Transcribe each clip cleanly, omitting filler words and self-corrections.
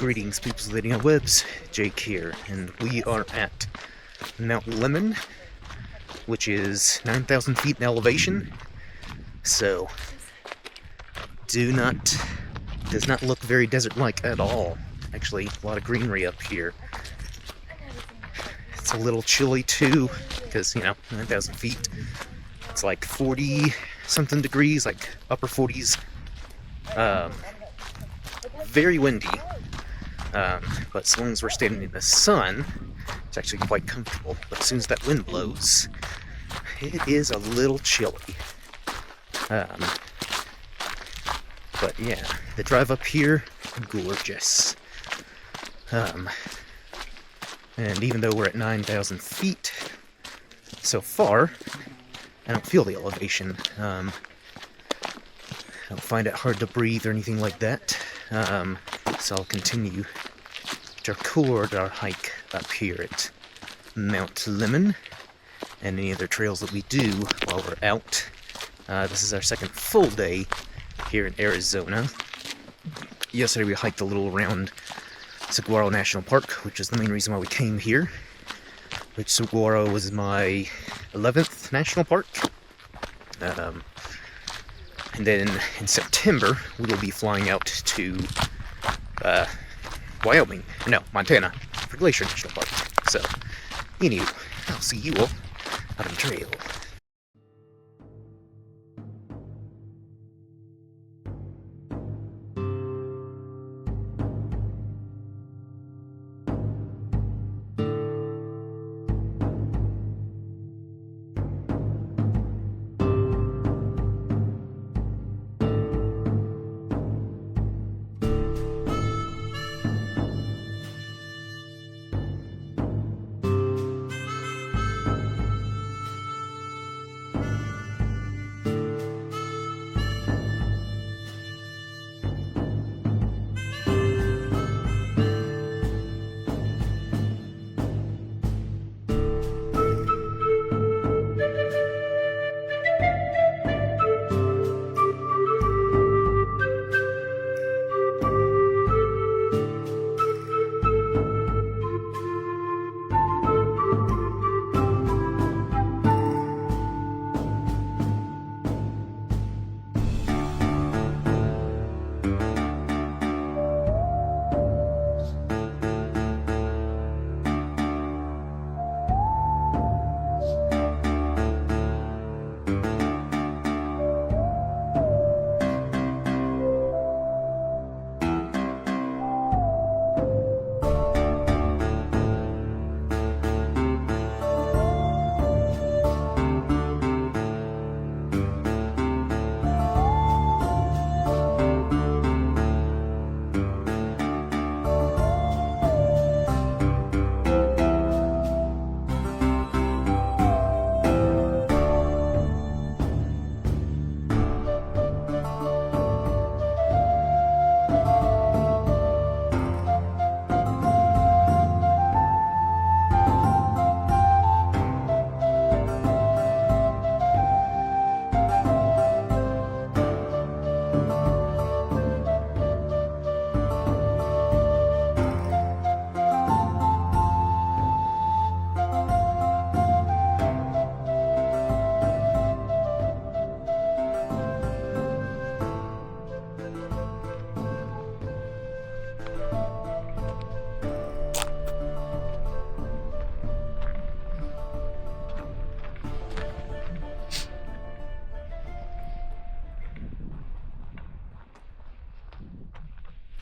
Greetings, peoples of the interwebs. Jake here, and we are at Mount Lemon, which is 9,000 feet in elevation. So, does not look very desert-like at all. Actually, a lot of greenery up here. It's a little chilly too, because 9,000 feet. It's like 40-something degrees, like upper 40s. Very windy. But as long as we're standing in the sun, it's actually quite comfortable. But as soon as that wind blows, it is a little chilly. But yeah, the drive up here, gorgeous. And even though we're at 9,000 feet so far, I don't feel the elevation. I don't find it hard to breathe or anything like that. So I'll continue to record our hike up here at Mount Lemon and any other trails that we do while we're out. This is our second full day here in Arizona. Yesterday we hiked a little around Saguaro National Park, which is the main reason why we came here. Which Saguaro was my 11th national park. And then in September we will be flying out to Montana, for Glacier National Park. So, anyway, I'll see you all out on the trail.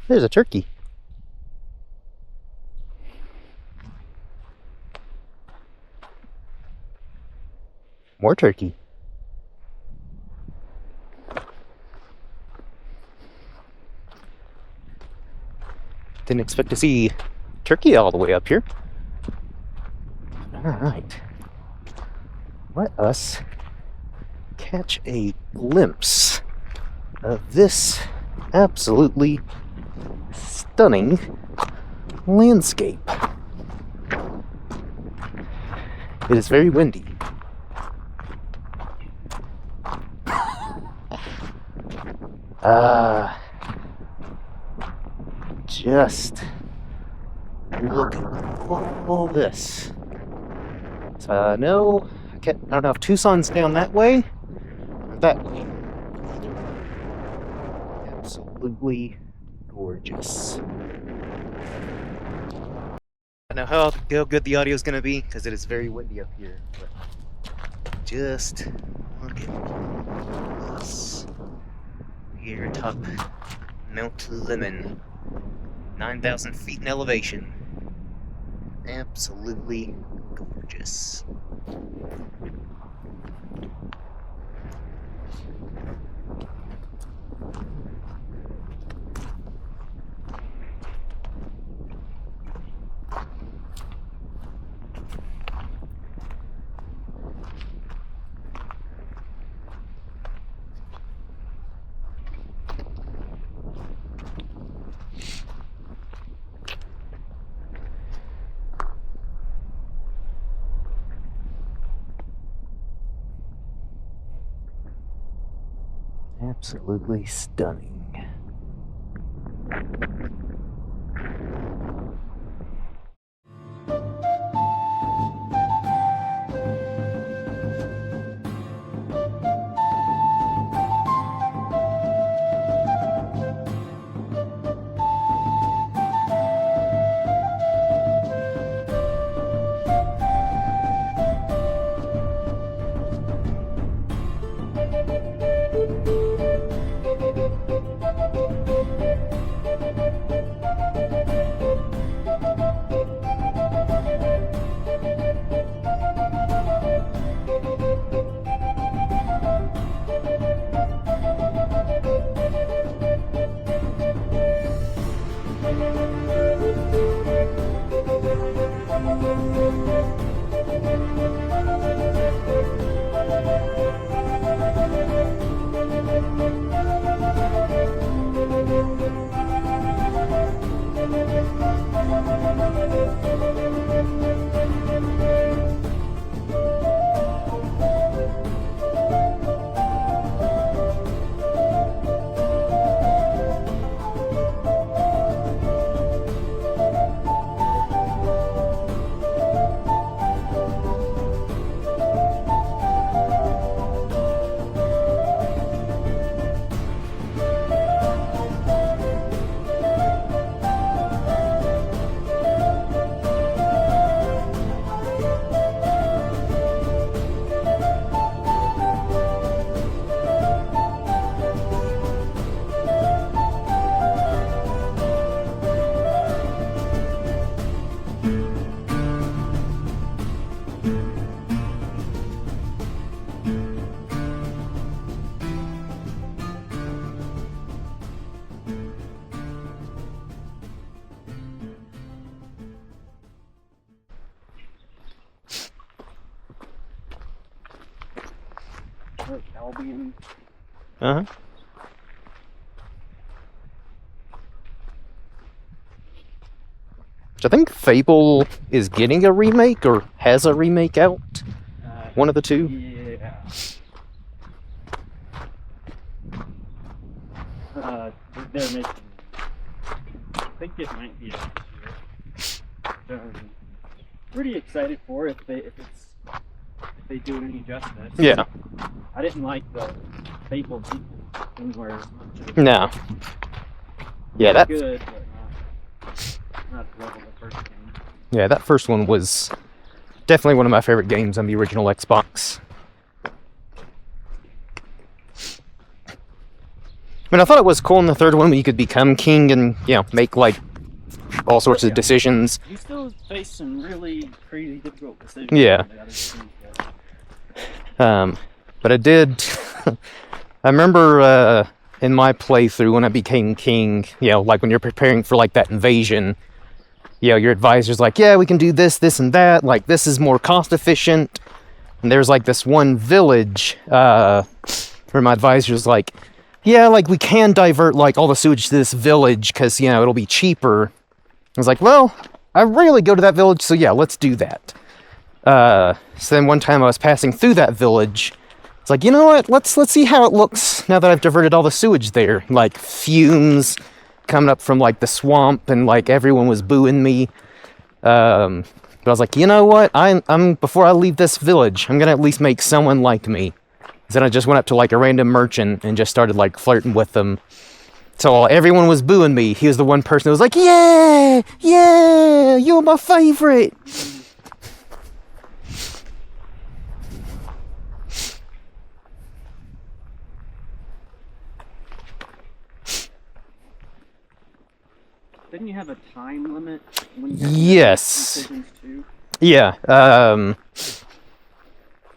There's a turkey. More turkey. Didn't expect to see turkey all the way up here. Alright. Let us catch a glimpse of this absolutely stunning landscape. It is very windy. just look at all this. So no, I don't know if Tucson's down that way or that way. Absolutely gorgeous. I know how good the audio is going to be because it is very windy up here. But just look at this here atop Mount Lemon, 9,000 feet in elevation. Absolutely gorgeous. Absolutely stunning. Uh-huh. I think Fable is getting a remake or has a remake out. One of the two. Yeah. They're making. I think it might be out this year. Pretty excited for it if they do it any justice. Yeah. I didn't like the Fable sequel anywhere as much. No. Yeah, that's good, but not the level of the first game. Yeah, that first one was definitely one of my favorite games on the original Xbox. I mean, I thought it was cool in the third one when you could become king and, you know, make, like, all sorts of decisions. You still face some really crazy difficult decisions. Yeah. But I did... I remember in my playthrough when I became king, you know, like when you're preparing for, like, that invasion, you know, your advisor's like, yeah, we can do this, this, and that. Like, this is more cost-efficient. And there's, like, this one village where my advisor's like, yeah, like, we can divert, like, all the sewage to this village because, you know, it'll be cheaper. I was like, well, I rarely go to that village, so yeah, let's do that. So then one time I was passing through that village. It's like, you know what, let's see how it looks now that I've diverted all the sewage there. Like, fumes coming up from like the swamp, and like everyone was booing me. But I was like, you know what? I'm before I leave this village, I'm gonna at least make someone like me. Then I just went up to like a random merchant and just started like flirting with them. So while everyone was booing me, he was the one person who was like, yeah, yeah, you're my favorite. Didn't you have a time limit when you had to make Yes. decisions too? Yeah. I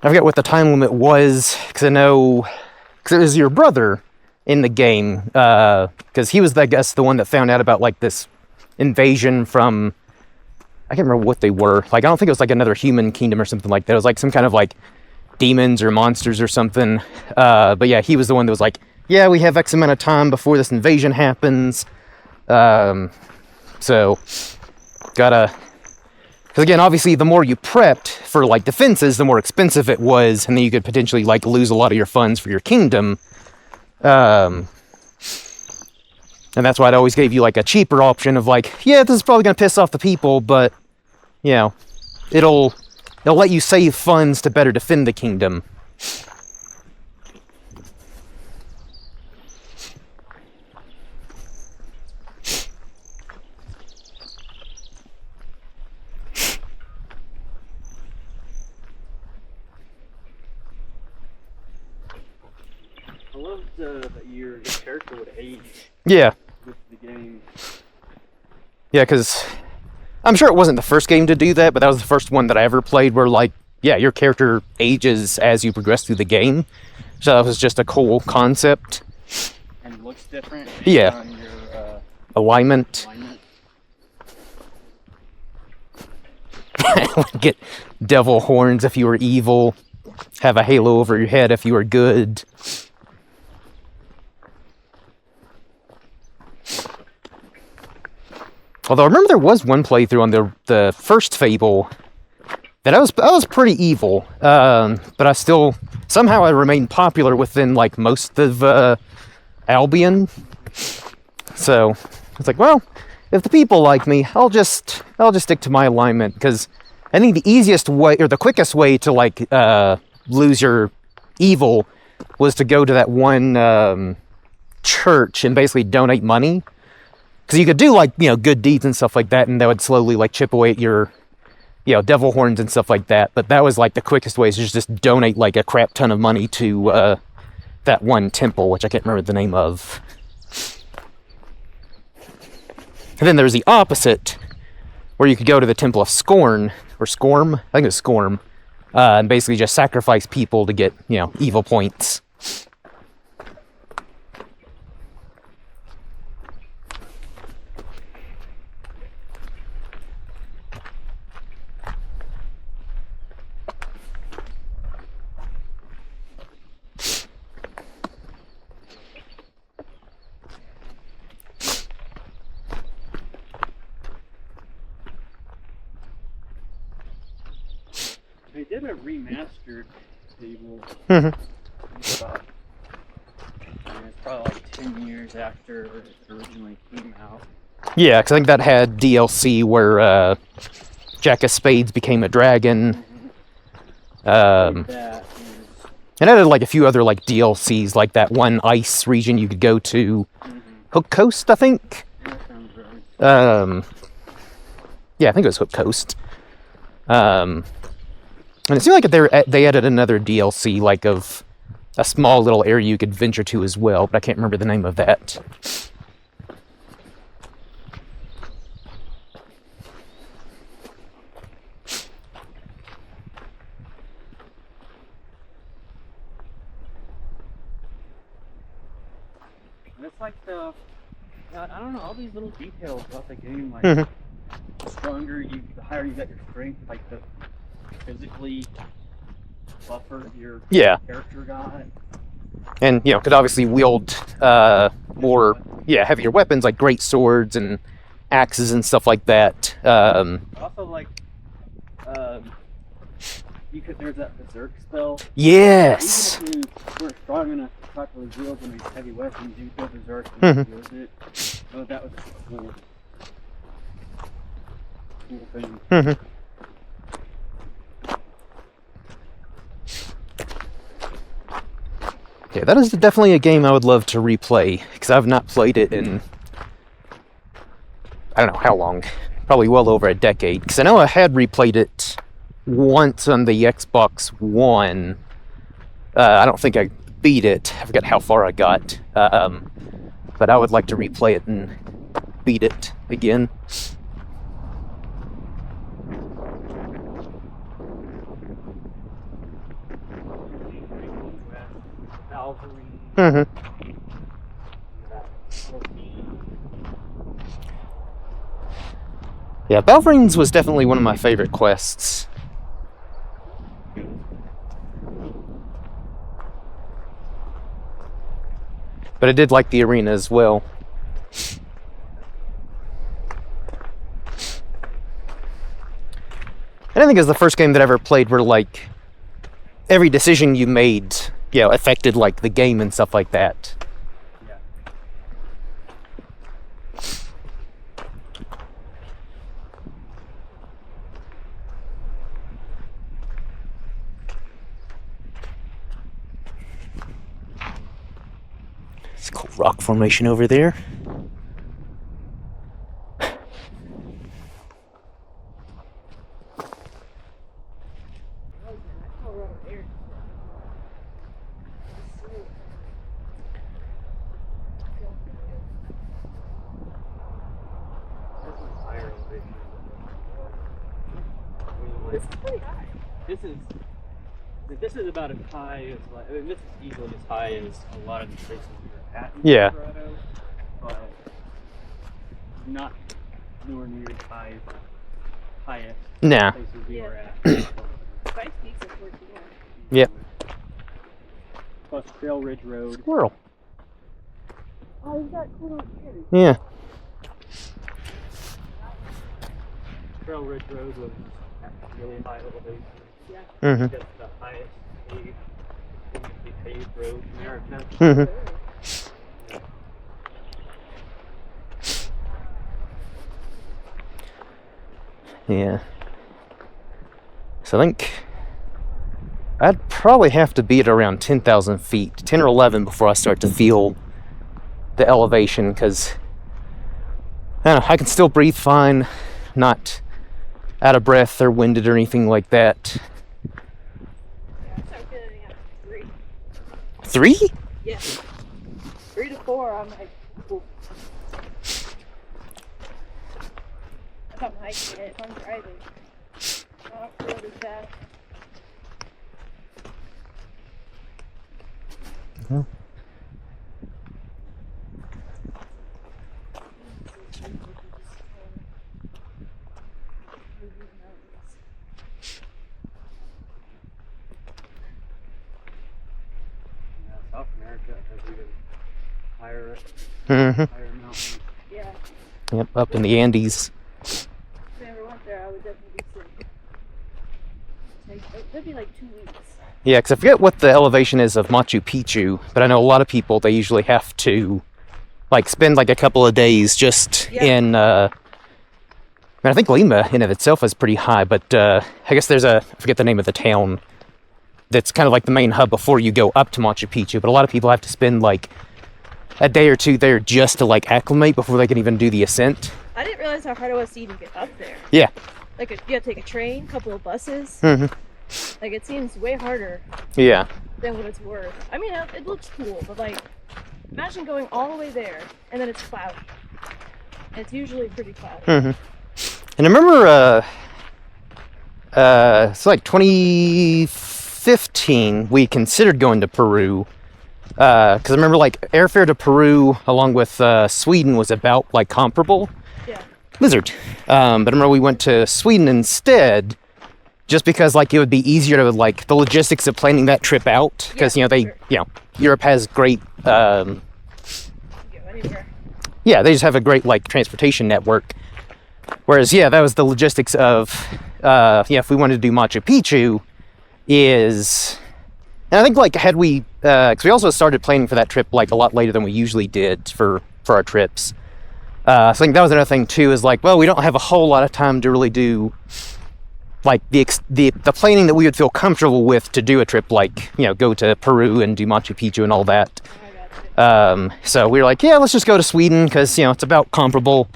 forget what the time limit was, because I know, because it was your brother in the game, because he was, I guess, the one that found out about like this invasion from, I can't remember what they were. Like, I don't think it was like another human kingdom or something like that. It was like some kind of like demons or monsters or something. But yeah, he was the one that was like, yeah, we have X amount of time before this invasion happens. So gotta, because again, obviously, the more you prepped for like defenses, the more expensive it was, and then you could potentially like lose a lot of your funds for your kingdom. And that's why it always gave you like a cheaper option of like, yeah, this is probably gonna piss off the people, but you know, it'll let you save funds to better defend the kingdom. I loved that your character would age Yeah, with the game. yeah, because I'm sure it wasn't the first game to do that, but that was the first one that I ever played where like, yeah, your character ages as you progress through the game. So that was just a cool concept. And looks different. Yeah. On your Alignment. alignment. Get devil horns if you were evil. Have a halo over your head if you were good. Although I remember there was one playthrough on the first Fable that I was pretty evil, but I still somehow I remained popular within like most of Albion. So it's like, well, if the people like me, I'll just stick to my alignment, because I think the easiest way or the quickest way to like lose your evil was to go to that one church and basically donate money. Because you could do like, you know, good deeds and stuff like that, and that would slowly like chip away at your, you know, devil horns and stuff like that. But that was like the quickest way, is just donate like a crap ton of money to that one temple, which I can't remember the name of. And then there's the opposite, where you could go to the Temple of Scorn, or Scorm, I think it was Scorm, and basically just sacrifice people to get, you know, evil points. They did a remastered Fable. Mhm. It's probably like 10 years after it originally came out. Yeah, because I think that had DLC where Jack of Spades became a dragon. That is, And added like a few other like DLCs, like that one ice region you could go to, Hook Coast, I think. that sounds right. Yeah, I think it was Hook Coast. And it seemed like they added another DLC, like of a small little area you could venture to as well, but I can't remember the name of that. And it's like the, I don't know, all these little details about the game, like Mhm. the stronger you, the higher you get your strength, like the physically buffer your Yeah. character got. And, you know, could obviously wield more, heavier weapons like great swords and axes and stuff like that. Also, like, you could, there's that berserk spell. Yes! Even if you weren't strong enough talk about wheels and these heavy weapons, you go berserk Mhm. and use it. So that was just a cool thing. Mhm. Yeah, that is definitely a game I would love to replay, because I've not played it in, I don't know how long, probably well over a decade, because I know I had replayed it once on the Xbox One. I don't think I beat it, I forgot how far I got, but I would like to replay it and beat it again. Mhm. Yeah, Balverines was definitely one of my favorite quests. But I did like the arena as well. And I think it was the first game that I ever played where, like, every decision you made, affected, like, the game and stuff like that. Yeah. It's a cool rock formation over there. This is about as high as, like, I mean, this is easily as high as a lot of the places we were at in Yeah. Colorado, but not nowhere near as high as the highest Nah. places we were at. Spice Peaks at 14. Yep. Plus Trail Ridge Road. Squirrel. Oh, is that cool? Yeah. Trail Ridge Road was at really high elevation. Yeah. Mhm. Just the highest paved road in America. Mhm. Yeah. So I think I'd probably have to be at around 10,000 feet, 10 or 11, before I start to feel the elevation, because I don't know, I can still breathe fine, not out of breath or winded or anything like that. Yeah, I started feeling it at 3. 3? Yeah. 3 to 4, I'm like, cool. If I'm hiking it, if I'm driving, I don't feel it as bad. Yeah, South America has even higher, Mm-hmm. higher mountains. Yeah. Yep, up in the Andes. If I ever went there, I would definitely be sick. It'd be like 2 weeks. Yeah, because I forget what the elevation is of Machu Picchu, but I know a lot of people, they usually have to, like, spend like a couple of days just in, I think Lima in of itself is pretty high, but I guess there's I forget the name of the town, that's kind of like the main hub before you go up to Machu Picchu, but a lot of people have to spend like a day or two there just to like acclimate before they can even do the ascent. I didn't realize how hard it was to even get up there. Yeah. Like, you gotta take a train, couple of buses. Mm-hmm. Like, it seems way harder Yeah. than what it's worth. I mean, it looks cool, but like, imagine going all the way there and then it's cloudy. And it's usually pretty cloudy. Mm-hmm. And I remember, it's like 2015, we considered going to Peru. Because I remember, like, airfare to Peru along with Sweden was about, like, comparable. Yeah. Blizzard. But I remember we went to Sweden instead, just because, like, it would be easier to, like, the logistics of planning that trip out. Because, Yeah, they, sure. Europe has great, You can go anywhere. yeah, they just have a great, like, transportation network. Whereas, that was the logistics of, if we wanted to do Machu Picchu, is, And I think like had we, because we also started planning for that trip like a lot later than we usually did for our trips. So I think that was another thing too. Is like, well, we don't have a whole lot of time to really do like the planning that we would feel comfortable with to do a trip, like, you know, go to Peru and do Machu Picchu and all that. So we were like, yeah, let's just go to Sweden because, you know, it's about comparable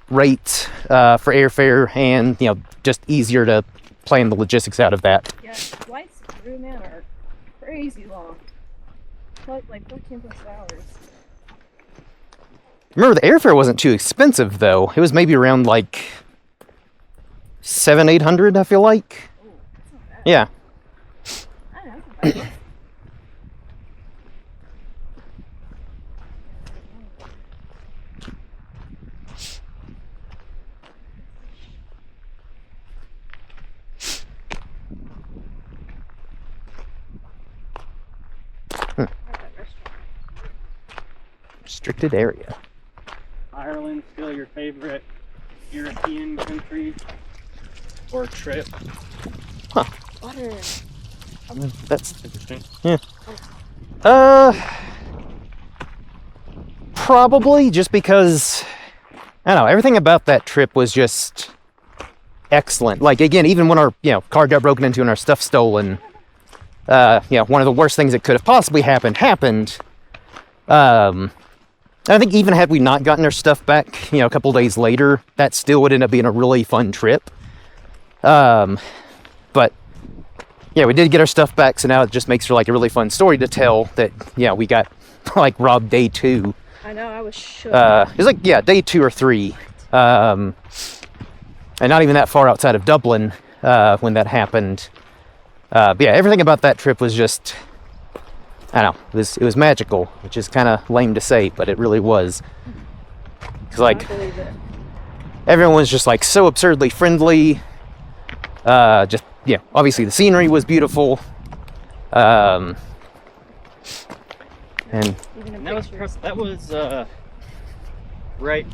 rates for airfare and, you know, just easier to plan the logistics out of that. Yeah, flights to Peru, man, are crazy long. Like 14 plus hours. Remember, the airfare wasn't too expensive though. It was maybe around like $700-800, I feel like. Oh, that's not bad. Yeah. I don't know, that's not bad. Restricted area. Ireland still your favorite European country or trip? Butter. That's Interesting. yeah. Probably just because I don't know, everything about that trip was just excellent. Like again, even when our, you know, car got broken into and our stuff stolen, you know, one of the worst things that could have possibly happened. I think even had we not gotten our stuff back, you know, a couple days later, that still would end up being a really fun trip. But yeah, we did get our stuff back, so now it just makes for like a really fun story to tell that, yeah, we got like robbed day 2. I know, I was shook. It was like, yeah, day 2 or 3. And not even that far outside of Dublin when that happened. But yeah, everything about that trip was just, I don't know, it was magical, which is kind of lame to say, but it really was. Because like, I believe it. everyone was just like so absurdly friendly. Just, yeah, obviously the scenery was beautiful. And Even in And that was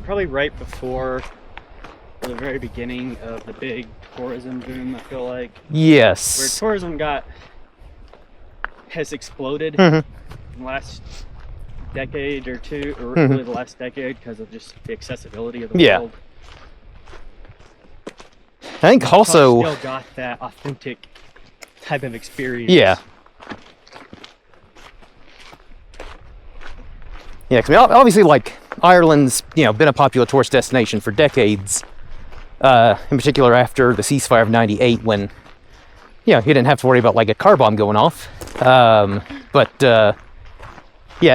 probably right before the very beginning of the big tourism boom, I feel like. Where yes. tourism has exploded Mhm. in the last decade or two, or Mhm. really the last decade, because of just the accessibility of the Yeah. world. I think also, Still got that authentic type of experience. yeah. Yeah, because obviously, like, Ireland's, you know, been a popular tourist destination for decades. In particular, after the ceasefire of '98, when, you know, you didn't have to worry about like a car bomb going off. Yeah,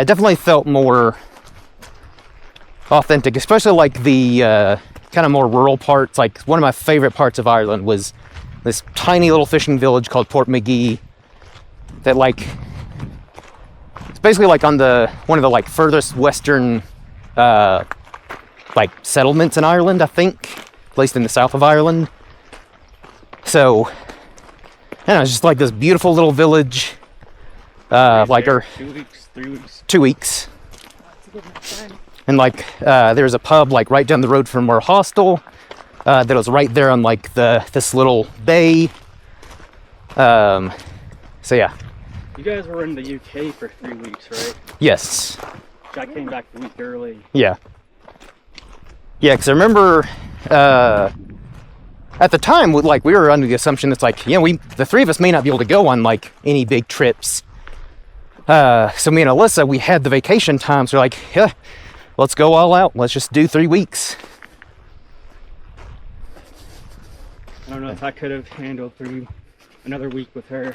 it definitely felt more authentic, especially like the kind of more rural parts. Like one of my favorite parts of Ireland was this tiny little fishing village called Port McGee. That like, it's basically like on one of the like furthest western like settlements in Ireland, I think, at least in the south of Ireland. So, I don't know, it's just like this beautiful little village. Like there, our 2 weeks, 3 weeks. 2 weeks. That's a good enough time. And like there's a pub like right down the road from our hostel that was right there on like this little bay. So yeah. You guys were in the UK for 3 weeks, right? Yes. I came back a week early. Yeah. Yeah, because I remember at the time, like, we were under the assumption that's like, yeah, the 3 of us may not be able to go on like any big trips. So me and Alyssa, we had the vacation time, so we're like, yeah, let's go all out. Let's just do 3 weeks. I don't know if I could have handled through another week with her.